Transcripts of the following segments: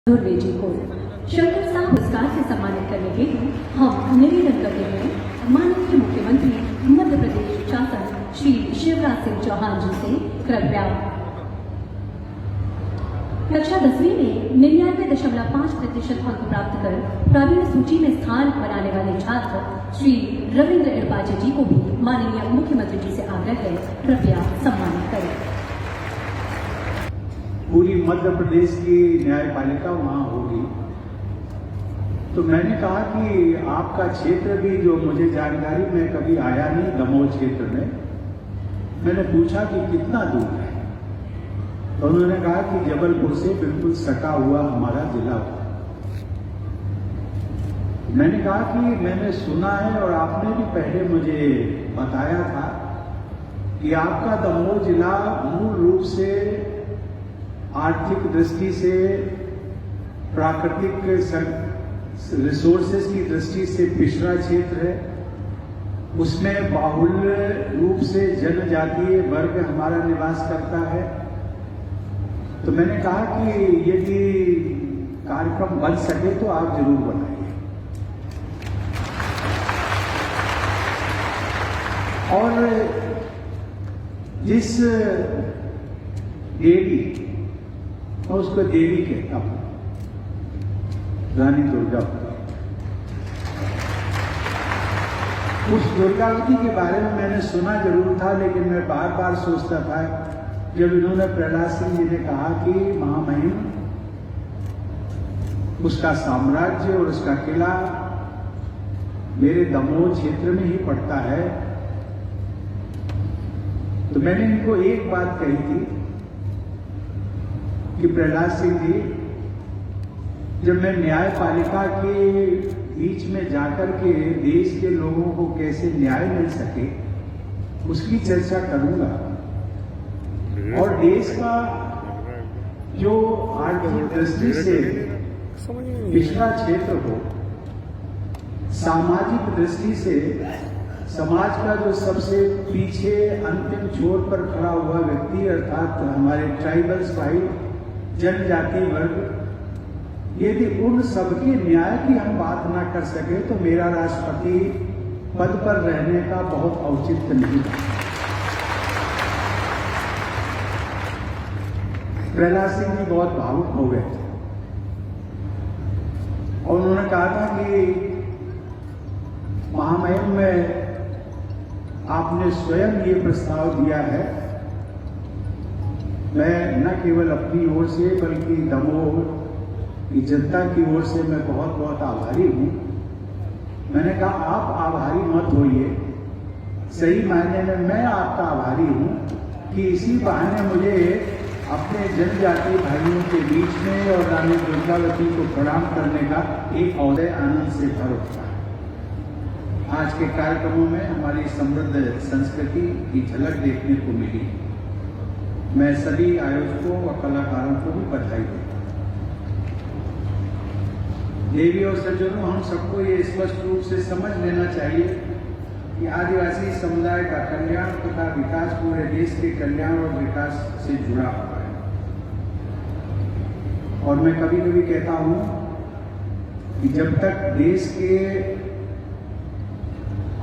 दुर्वे जी को शंकर साहब पुरस्कार से सम्मानित करने के लिए हम निवेदन करते हैं माननीय मुख्यमंत्री मध्य प्रदेश शासन श्री शिवराज सिंह चौहान जी से कृपया कक्षा 10वीं में 99.5% अंक प्राप्त कर प्रावीण्य सूची में स्थान बनाने वाले छात्र श्री रविंद्र इरपाचे जी को भी माननीय मुख्यमंत्री जी से आग्रह है कृपया सम्मानित करें। पूरी मध्य प्रदेश की न्यायपालिका वहाँ होगी, तो मैंने कहा कि आपका क्षेत्र भी, जो मुझे जानकारी में कभी आया नहीं, दमोह क्षेत्र में, मैंने पूछा कि कितना दूर है, तो उन्होंने कहा कि जबलपुर से बिल्कुल सटा हुआ हमारा जिला होगा। मैंने कहा कि मैंने सुना है और आपने भी पहले मुझे बताया था कि आपका दमोह जिला मूल रूप से आर्थिक दृष्टि से, प्राकृतिक रिसोर्सेज की दृष्टि से पिछड़ा क्षेत्र है। उसमें बाहुल्य रूप से जनजातीय वर्ग हमारा निवास करता है। तो मैंने कहा कि यदि कार्यक्रम बन सके तो आप जरूर बनाइए। और जिस देवी, मैं उसको देवी कहता हूं, रानी दुर्गावती, उस दुर्गावती के बारे में मैंने सुना जरूर था, लेकिन मैं बार बार सोचता था जब इन्होंने प्रहलाद सिंह जी ने कहा कि महामहिम, उसका साम्राज्य और उसका किला मेरे दमोह क्षेत्र में ही पड़ता है, तो मैंने इनको एक बात कही थी कि प्रहलाद सिंह जी, जब मैं न्यायपालिका के बीच में जाकर के देश के लोगों को कैसे न्याय मिल सके उसकी चर्चा करूंगा, और देश का जो आर्थिक दृष्टि से पिछड़ा क्षेत्र हो, सामाजिक दृष्टि से समाज का जो सबसे पीछे अंतिम छोर पर खड़ा हुआ व्यक्ति, अर्थात हमारे ट्राइबल्स भाई, जनजातीय वर्ग, यदि उन सबके न्याय की हम बात ना कर सके तो मेरा राष्ट्रपति पद पर रहने का बहुत औचित्य नहीं है। प्रहलाद सिंह जी बहुत भावुक हो गए थे और उन्होंने कहा था कि महामहिम में आपने स्वयं ये प्रस्ताव दिया है, मैं न केवल अपनी ओर से बल्कि दमोह की जनता की ओर से मैं बहुत बहुत आभारी हूं। मैंने कहा आप आभारी मत होइए, सही मायने में मैं आपका आभारी हूं कि इसी बहाने मुझे अपने जनजातीय भाइयों के बीच में और रानी दुर्गावती को प्रणाम करने का एक अवसर आनंद से भर उठा। आज के कार्यक्रमों में हमारी समृद्ध संस्कृति की झलक देखने को मिली। मैं सभी आयोजकों व कलाकारों को भी बधाई देता हूं। देवी और सज्जनों, हम सबको ये स्पष्ट रूप से समझ लेना चाहिए कि आदिवासी समुदाय का कल्याण तथा विकास पूरे देश के कल्याण और विकास से जुड़ा हुआ है। और मैं कभी कभी कहता हूं कि जब तक देश के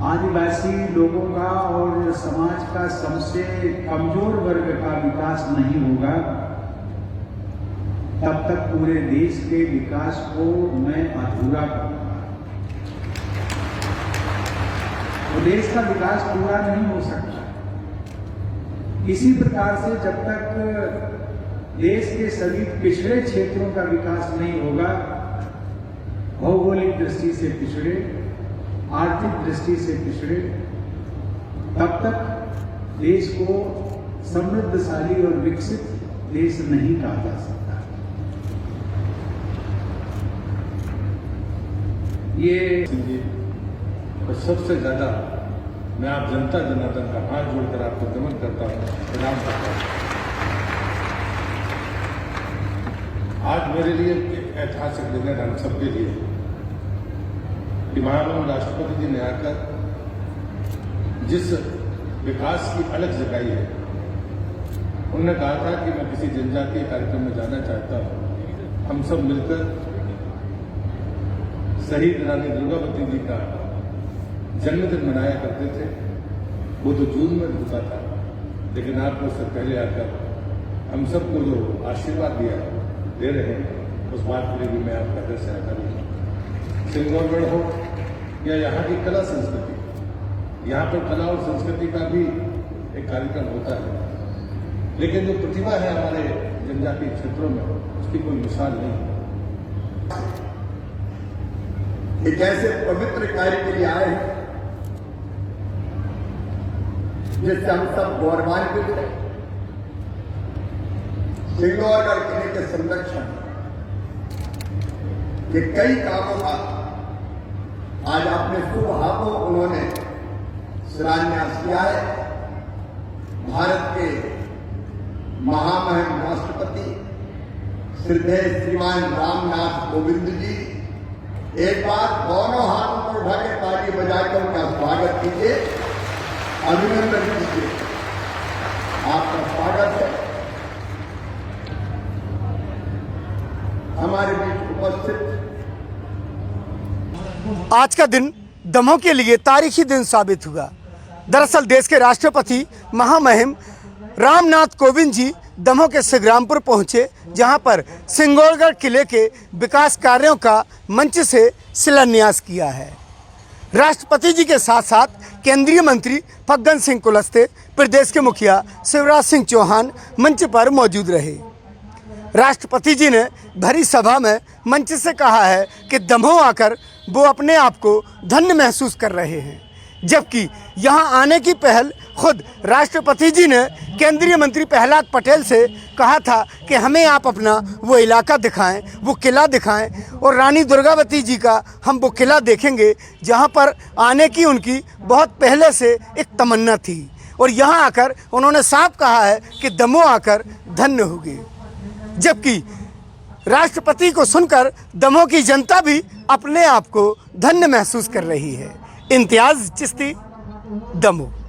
आदिवासी लोगों का और समाज का सबसे कमजोर वर्ग का विकास नहीं होगा, तब तक पूरे देश के विकास को मैं अधूरा कहूंगा। तो देश का विकास पूरा नहीं हो सकता। इसी प्रकार से जब तक देश के सभी पिछड़े क्षेत्रों का विकास नहीं होगा, भौगोलिक दृष्टि से पिछड़े, आर्थिक दृष्टि से पिछड़े, तब तक देश को समृद्धशाली और विकसित देश नहीं कहा जा सकता। ये और सबसे ज्यादा मैं आप जनता जनार्दन का हाथ जोड़कर आपको नमन करता हूँ, प्रणाम करता हूँ। आज मेरे लिए एक ऐतिहासिक दिन है, हम सबके लिए, कि महामहिम राष्ट्रपति जी ने आकर जिस विकास की अलग जगाई है, उन्होंने कहा था कि मैं किसी जनजातीय कार्यक्रम में जाना चाहता हूं हम सब मिलकर शहीद रानी दुर्गावती जी का जन्मदिन मनाया करते थे। वो तो जून में होता था, लेकिन आपने उससे पहले आकर हम सबको जो आशीर्वाद दे रहे हैं, उस बात के लिए भी मैं आपका हृदय से आभारी हूं। सिंगौरगढ़ हो या यहाँ की कला संस्कृति, यहाँ पर कला और संस्कृति का भी एक कार्यक्रम होता है, लेकिन जो प्रतिभा है हमारे जनजातीय क्षेत्रों में, उसकी कोई मिसाल नहीं है। एक ऐसे पवित्र कार्य के लिए आए हैं जिससे हम सब गौरवान्वित हैं। सिंगौरगढ़ किले के संरक्षण के कई कामों का आज अपने शुभ हाथों उन्होंने शिलान्यास किया है। भारत के महामहिम राष्ट्रपति श्रद्धेय श्रीमान रामनाथ कोविंद जी, एक बार दोनों हाथों को उठा के ताली बजाकर उनका स्वागत कीजिए, अभिनंदन कीजिए। आपका स्वागत है। हमारे बीच उपस्थित आज का दिन दमोह के लिए तारीखी दिन साबित हुआ। दरअसल देश के राष्ट्रपति महामहिम रामनाथ कोविंद जी दमोह के सिग्रामपुर पहुंचे, जहां पर सिंगौरगढ़ किले के विकास कार्यों का मंच से शिलान्यास किया है। राष्ट्रपति जी के साथ साथ केंद्रीय मंत्री फग्गन सिंह कुलस्ते, प्रदेश के मुखिया शिवराज सिंह चौहान मंच पर मौजूद रहे। राष्ट्रपति जी ने भरी सभा में मंच से कहा है कि दमोह आकर वो अपने आप को धन्य महसूस कर रहे हैं, जबकि यहाँ आने की पहल खुद राष्ट्रपति जी ने केंद्रीय मंत्री प्रहलाद पटेल से कहा था कि हमें आप अपना वो इलाका दिखाएं, वो किला दिखाएं, और रानी दुर्गावती जी का हम वो किला देखेंगे जहाँ पर आने की उनकी बहुत पहले से एक तमन्ना थी। और यहाँ आकर उन्होंने साफ कहा है कि दमोह आकर धन्य होगी, जबकि राष्ट्रपति को सुनकर दमोह की जनता भी अपने आप को धन्य महसूस कर रही है। इम्तियाज चिश्ती, दमोह।